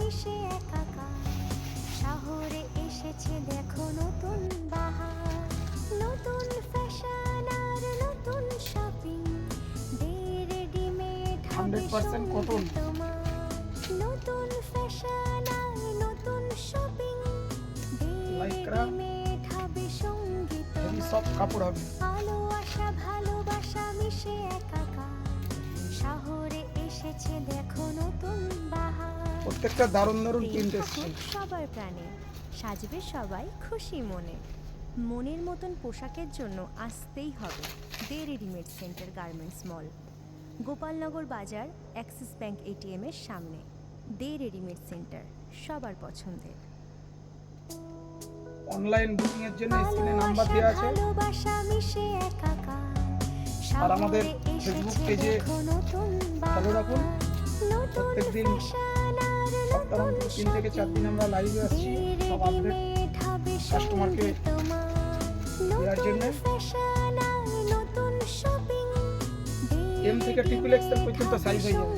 মিশে একাকার। শহরে এসেছে দেখো নতুন বাহার, নতুন ফ্যাশন আর নতুন শপিং। দে রেডিমেড হবে 100% কটন। সঙ্গী তোমার, নতুন ফ্যাশন আর নতুন শপিং। দে লাইক্রা রেডিমেড হবে সঙ্গী হেভি তোমার। সফট কাপড় হবে। আলো আশা ভালোবাসা মিশে একাকার। শহরে এসেছে দেখো নতুন বাহার। প্রত্যেকটা দারুণ দারুণ প্রেম প্রিন্ট থাকুক এসছে। সবার প্রাণে, সাজবে সবাই খুশি মনে। মনের মতন পোশাকের জন্য আসতেই হবে দে রেডিমেড সেন্টার গার্মেন্টস মল, গোপালনগর বাজার, অ্যাক্সিস ব্যাংক এটিএম এর সামনে। দে রেডিমেড সেন্টার সবার পছন্দের। অনলাইন বুকিং এর জন্য আলো স্ক্রিনে নাম্বার আশা দেওয়া আছে। ভালোবাসা মিশে একাকার। আর আমাদের শহরে ফেসবুক এসেছে পেজে দেখো নতুন ফলো রাখুন। বাহার, নতুন প্রত্যেকদিন ফ্যাশন আর সপ্তাহে নতুন অন্তত 3 থেকে 4 দিন আমরা লাইভে আসছি সব আপডেট রেডিমেড হবে কাস্টমারকে সঙ্গী তোমার, দেওয়ার নতুন জন্য। ফ্যাশন আর নতুন শপিং। এম থেকে ট্রিপল এক্সেল পর্যন্ত সাইজ হয়ে যাবে।